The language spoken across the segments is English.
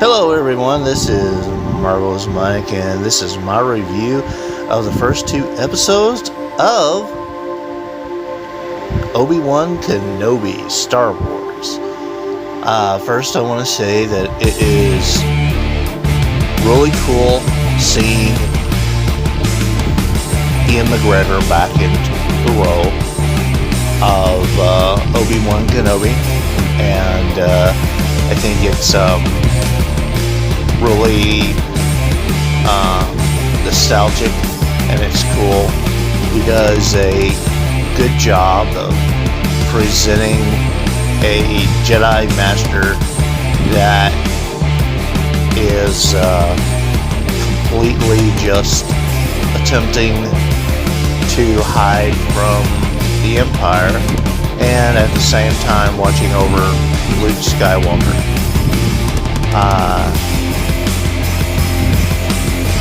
Hello everyone, this is Marvelous Mike, and this is my review of the first two episodes of Obi-Wan Kenobi, Star Wars. First I want to say that it is really cool seeing Ian McGregor back into the role of Obi-Wan Kenobi, and I think it's really nostalgic and it's cool. He does a good job of presenting a Jedi Master that is completely just attempting to hide from the Empire and at the same time watching over Luke Skywalker.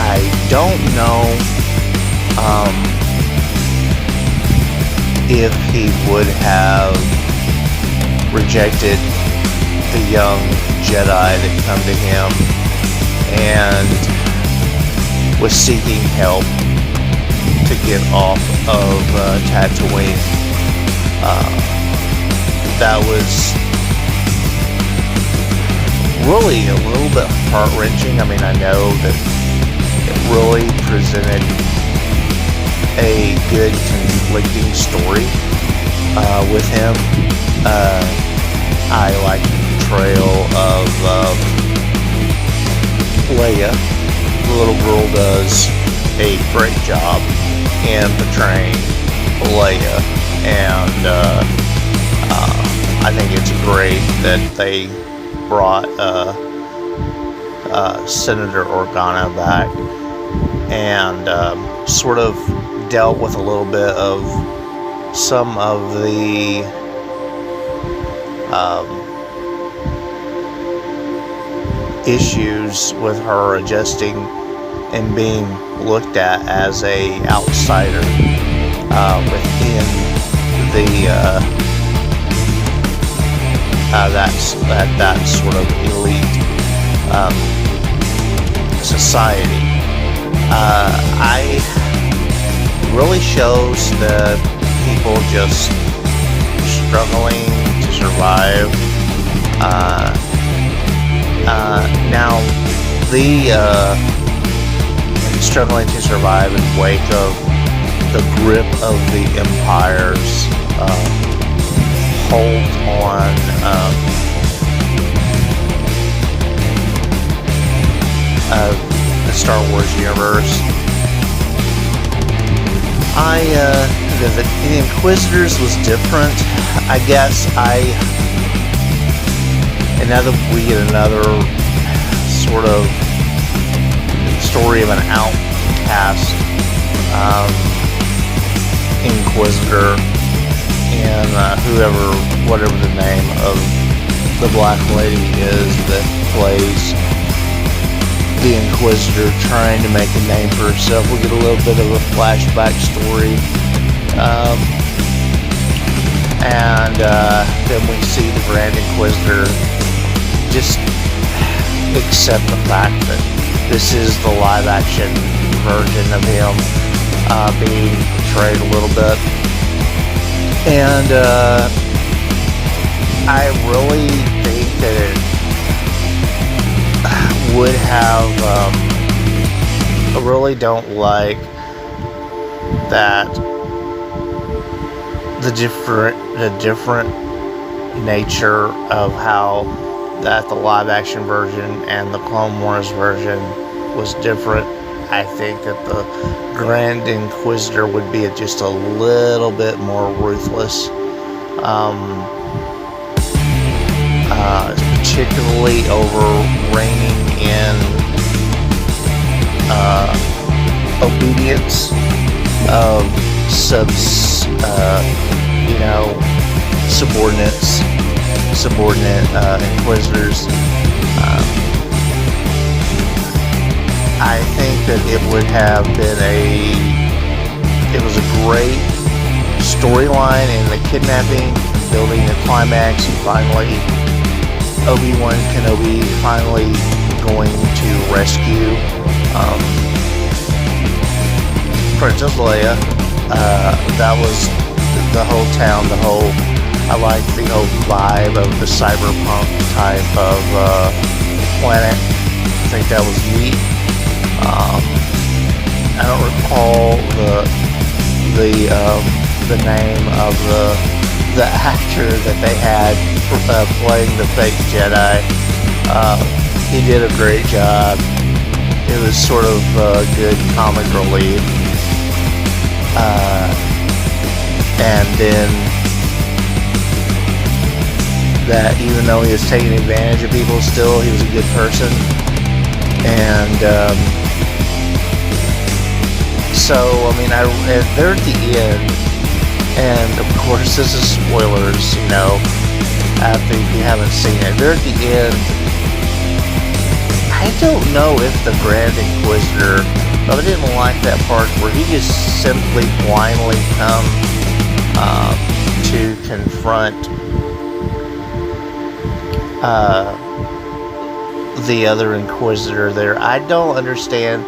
I don't know if he would have rejected the young Jedi that come to him and was seeking help to get off of Tatooine. That was really a little bit heart-wrenching. I mean, I know that it really presented a good conflicting story with him. I like the portrayal of Leia. The little girl does a great job in portraying Leia, and I think it's great that they brought Senator Organa back and sort of dealt with a little bit of some of the issues with her adjusting and being looked at as a outsider within the that sort of elite society. I really shows that people just struggling to survive. Now the struggling to survive in wake of the grip of the Empire's hold on the Star Wars universe. The Inquisitors was different. I guess we get another sort of story of an outcast Inquisitor, and whatever the name of the Black Lady is that plays the Inquisitor, trying to make a name for herself. We get a little bit of a flashback story, and then we see the Grand Inquisitor just accept the fact that this is the live-action version of him being portrayed a little bit. And I really think that it would have I really don't like that the different nature of how that the live action version and the Clone Wars version was different. I think that the Grand Inquisitor would be just a little bit more ruthless, particularly over reigning in obedience of subordinate Inquisitors. I think that it would have been it was a great storyline in the kidnapping, building the climax, and finally Obi-Wan Kenobi finally going to rescue Princess Leia. That was the whole town, I like the whole vibe of the cyberpunk type of planet. I think that was neat. I don't recall the name of the actor that they had playing the fake Jedi. He did a great job. It was sort of good comic relief. And then that even though he was taking advantage of people, still he was a good person. And so, I mean, they're at the end, and of course this is spoilers, you know, after you haven't seen it. They're at the end. I don't know if the Grand Inquisitor, but I didn't like that part where he just simply blindly come to confront the other Inquisitor there. I don't understand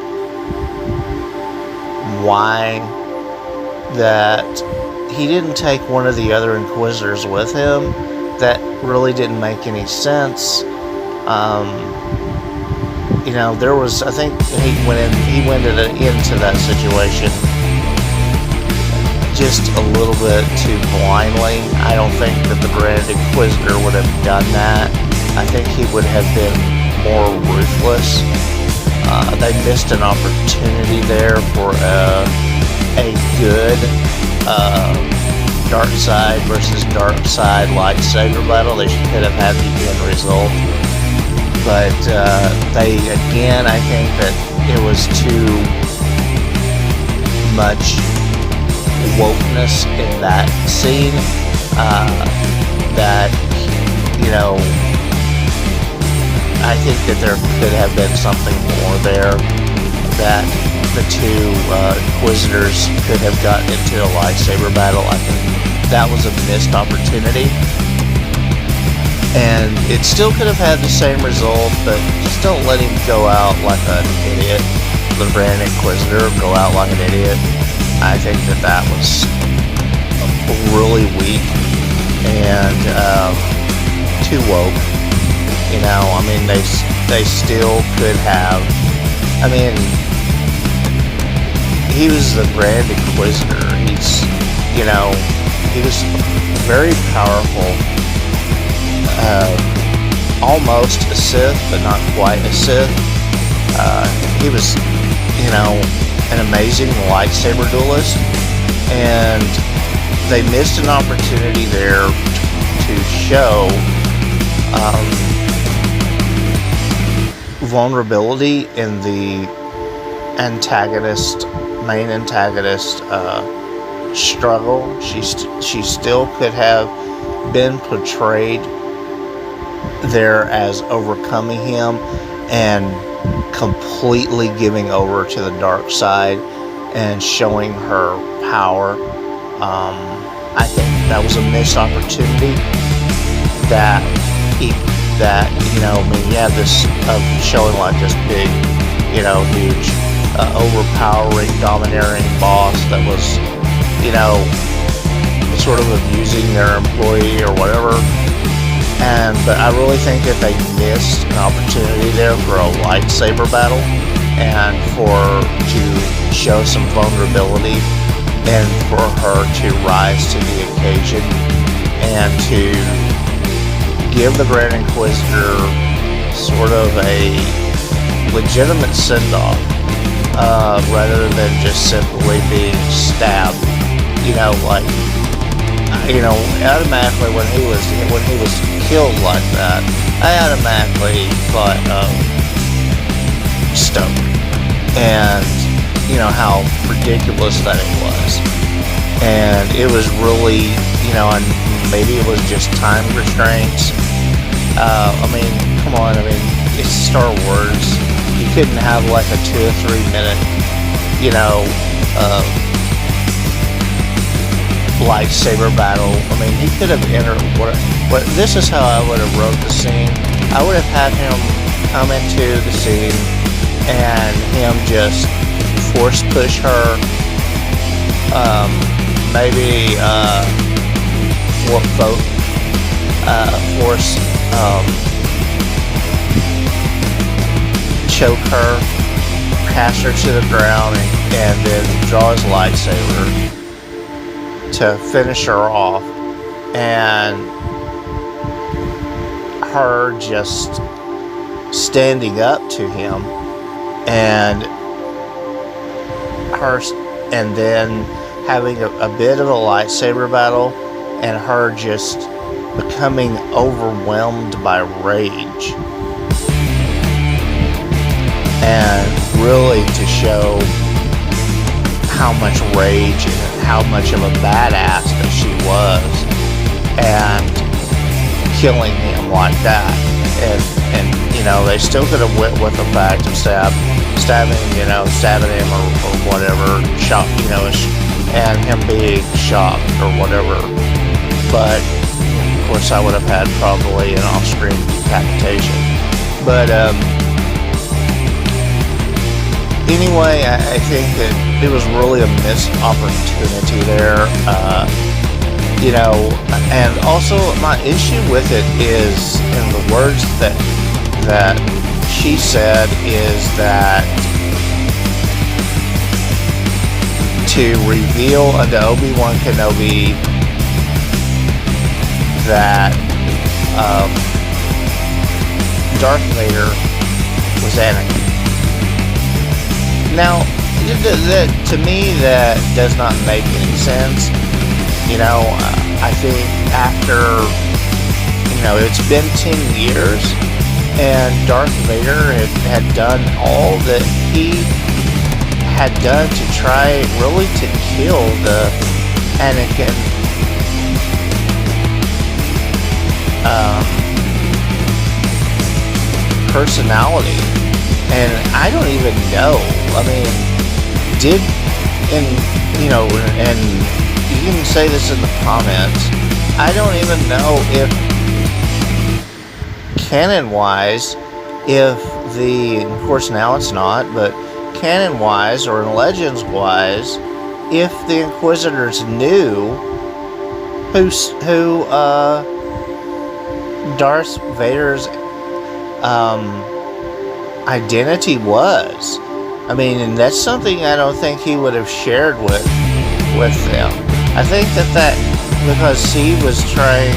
why that he didn't take one of the other Inquisitors with him. That really didn't make any sense. You know, there was, I think he went into that situation just a little bit too blindly. I don't think that the Grand Inquisitor would have done that. I think he would have been more ruthless. They missed an opportunity there for a good dark side versus dark side lightsaber battle. They could have had the end result. But they, again, I think that it was too much wokeness in that scene. That, you know, I think that there could have been something more there, that the two Inquisitors could have gotten into a lightsaber battle. I think that was a missed opportunity. And it still could have had the same result, but just don't let him go out like an idiot. The Grand Inquisitor go out like an idiot. I think that was really weak and too woke. You know, I mean, they still could have. I mean, he was the Grand Inquisitor. He's, you know, he was very powerful. Almost a Sith, but not quite a Sith. He was, you know, an amazing lightsaber duelist, and they missed an opportunity there to show vulnerability in the main antagonist struggle. She still could have been portrayed there as overcoming him and completely giving over to the dark side and showing her power. I think that was a missed opportunity. That you know, I mean, you have this of showing like this big, you know, huge, overpowering, domineering boss that was, you know, sort of abusing their employee or whatever. But I really think that they missed an opportunity there for a lightsaber battle and to show some vulnerability and for her to rise to the occasion and to give the Grand Inquisitor sort of a legitimate send-off rather than just simply being stabbed. You know, like, you know, automatically when he was killed like that, I automatically thought of Stoke, and you know how ridiculous that it was, and it was really, you know, and maybe it was just time restraints. I mean, come on, I mean, it's Star Wars. You couldn't have like a 2 or 3 minute, you know, lightsaber battle. I mean, he could have entered. What? This is how I would have wrote the scene. I would have had him come into the scene and him just force push her, maybe force choke her, cast her to the ground, and then draw his lightsaber to finish her off, and her just standing up to him, and then having a bit of a lightsaber battle, and her just becoming overwhelmed by rage, and really to show how much rage and how much of a badass that she was, and killing him like that. And you know, they still could have went with the fact of stabbing him or whatever, shock, you know, and him being shocked or whatever. But of course, I would have had probably an off-screen decapitation. But anyway, I think that it was really a missed opportunity there. You know, and also my issue with it is, in the words that she said, is that to reveal unto Obi-Wan Kenobi that Darth Vader was Anakin. Now, to me, that does not make any sense. You know, I think after, you know, it's been 10 years, and Darth Vader had done all that he had done to try really to kill the Anakin personality. And I don't even know. I mean, and you can say this in the comments, I don't even know if, canon-wise, of course now it's not, but canon-wise or in Legends-wise, if the Inquisitors knew who Darth Vader's identity was. I mean, and that's something I don't think he would have shared with them. I think that because he was trying,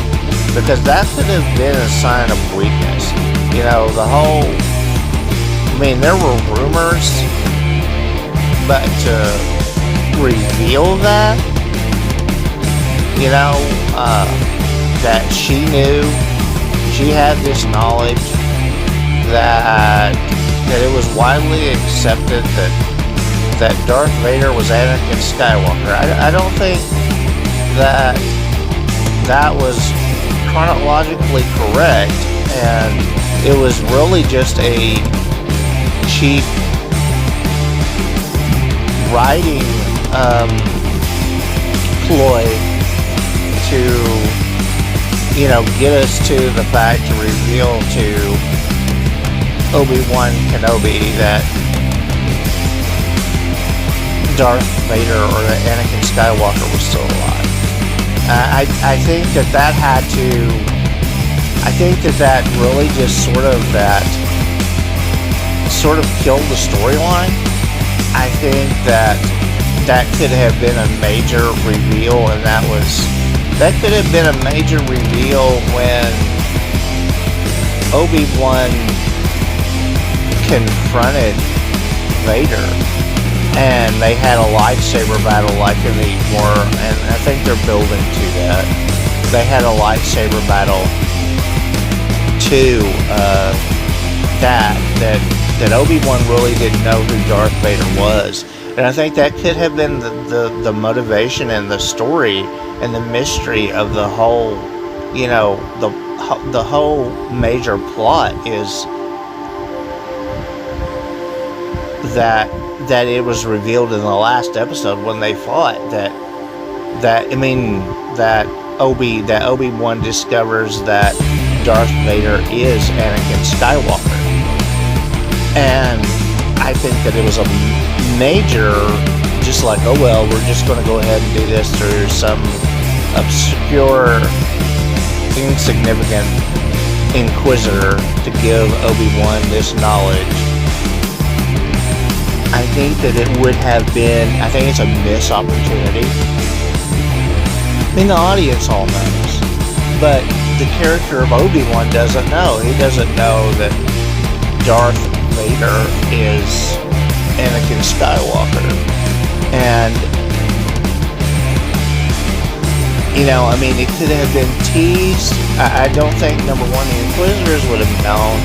because that could have been a sign of weakness. You know, I mean, there were rumors, but to reveal that, you know, that she knew, she had this knowledge, that it was widely accepted that Darth Vader was Anakin Skywalker. I don't think that was chronologically correct, and it was really just a cheap writing ploy to, you know, get us to the fact, to reveal to Obi-Wan Kenobi that Darth Vader or that Anakin Skywalker was still alive. I think that had to, I think that really just sort of killed the storyline. I think that could have been a major reveal, and that could have been a major reveal when Obi-Wan confronted Vader and they had a lightsaber battle like in the war, and I think they're building to that. They had a lightsaber battle to that Obi-Wan really didn't know who Darth Vader was. And I think that could have been the motivation and the story and the mystery of the whole, you know, the whole major plot is that it was revealed in the last episode when they fought that Obi-Wan discovers that Darth Vader is Anakin Skywalker. And I think that it was a major, just like, oh well, we're just going to go ahead and do this through some obscure, insignificant Inquisitor to give Obi-Wan this knowledge. I think that it would have been, I think it's a missed opportunity. I mean, the audience all knows, but the character of Obi-Wan doesn't know. He doesn't know that Darth Vader is Anakin Skywalker. And, you know, I mean, it could have been teased. I don't think, number one, the Inquisitors would have known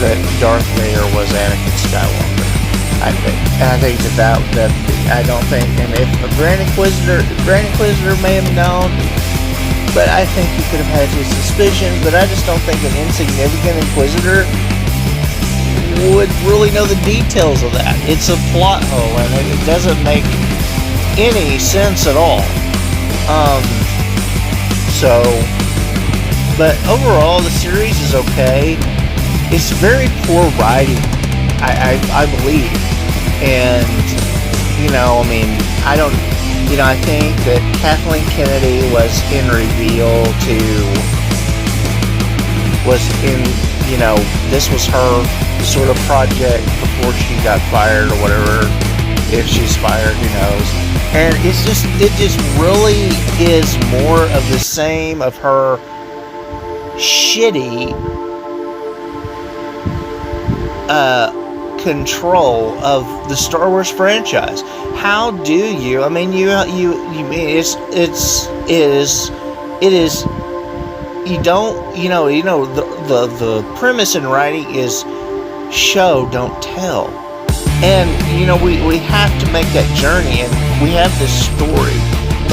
that Darth Vader was Anakin Skywalker. I think. And I think that I don't think, and if a Grand Inquisitor may have known, but I think he could have had his suspicions, but I just don't think an insignificant Inquisitor would really know the details of that. It's a plot hole, and it doesn't make any sense at all. But overall, the series is okay. It's very poor writing, I believe. And, you know, I mean, I think that Kathleen Kennedy was in this was her sort of project before she got fired or whatever. If she's fired, who knows? And it just really is more of the same of her shitty control of the Star Wars franchise. How do you? I mean, it is. You don't. The premise in writing is show, don't tell. And we have to make that journey, and we have this story,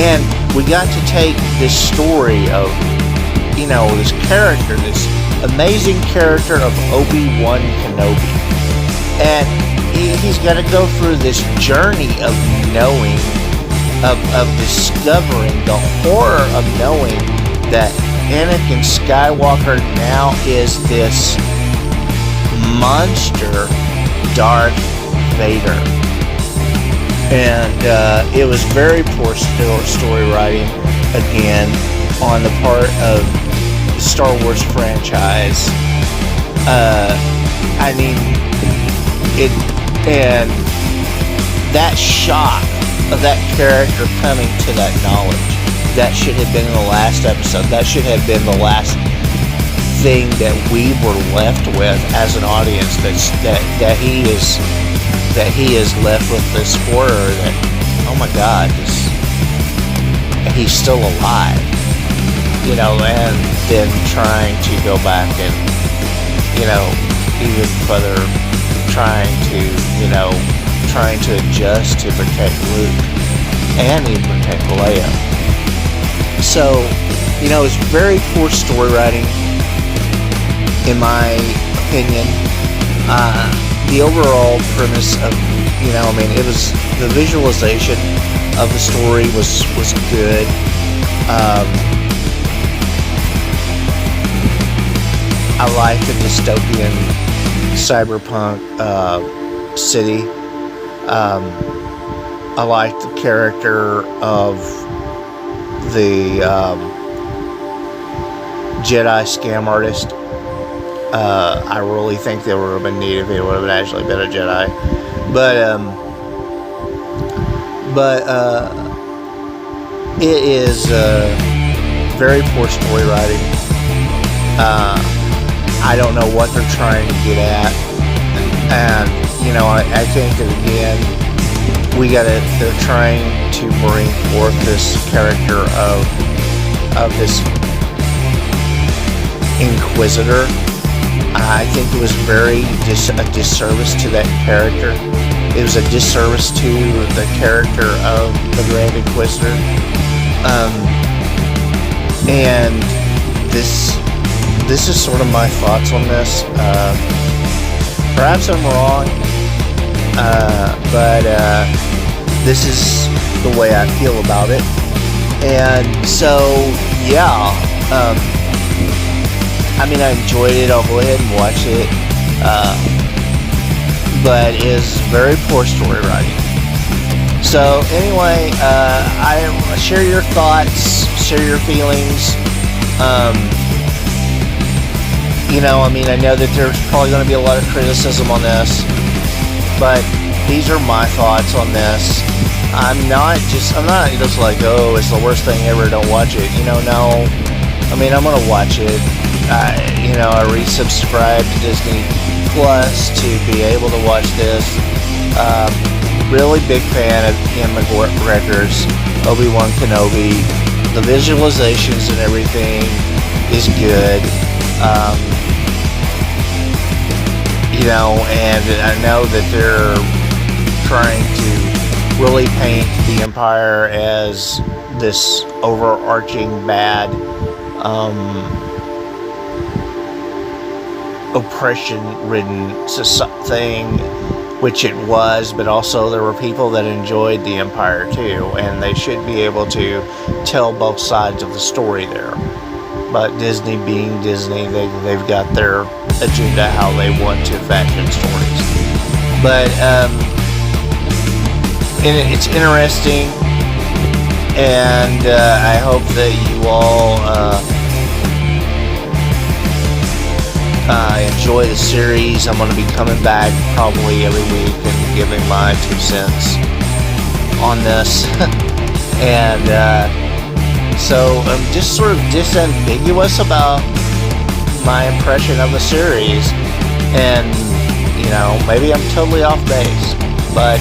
and we got to take this story of this character, this amazing character of Obi-Wan Kenobi. And he's got to go through this journey of knowing, of discovering the horror of knowing that Anakin Skywalker now is this monster Darth Vader. And it was very poor story writing, again, on the part of the Star Wars franchise. I mean, and that shock of that character coming to that knowledge, that should have been in the last episode. That should have been the last thing that we were left with as an audience. That he is left with this horror that, oh my God, he's still alive, and then trying to go back and, even further trying to adjust to protect Luke and even protect Leia. So, it's very poor story writing, in my opinion. The overall premise of, it was, the visualization of the story was good. I like the dystopian cyberpunk city. I like the character of the Jedi scam artist. I really think there would have been neat if he would have actually been a Jedi. But it is very poor story writing. I don't know what they're trying to get at. And, I think that, again, they're trying to bring forth this character of this Inquisitor. I think it was a disservice to that character. It was a disservice to the character of the Grand Inquisitor. And this is sort of my thoughts on this. Perhaps I'm wrong, but this is the way I feel about it. And so, yeah, I enjoyed it. I'll go ahead and watch it. but is very poor story writing. So anyway, I share your thoughts, share your feelings. I know that there's probably going to be a lot of criticism on this, but these are my thoughts on this. I'm not just like, oh, it's the worst thing ever, don't watch it. No. I'm going to watch it. I resubscribed to Disney Plus to be able to watch this. Really big fan of Ian McGregor's Obi-Wan Kenobi. The visualizations and everything is good. And I know that they're trying to really paint the Empire as this overarching bad, oppression-ridden thing, which it was, but also there were people that enjoyed the Empire too, and they should be able to tell both sides of the story there. But Disney being Disney, they've got their agenda how they want to fashion stories. But it's interesting, and I hope that you all enjoy the series. I'm going to be coming back probably every week and giving my 2 cents on this. And so I'm just sort of disambiguous about my impression of the series, and maybe I'm totally off base, but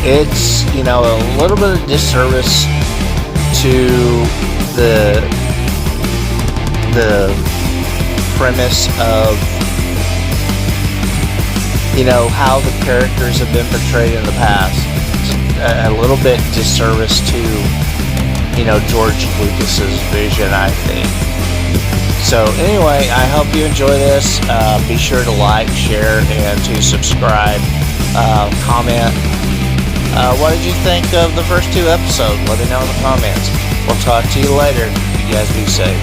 it's a little bit of disservice to the premise of how the characters have been portrayed in the past. A little bit disservice to George Lucas's vision, I think. So anyway, I hope you enjoy this. Be sure to like, share, and to subscribe. Comment. What did you think of the first 2 episodes? Let me know in the comments. We'll talk to you later. You guys be safe.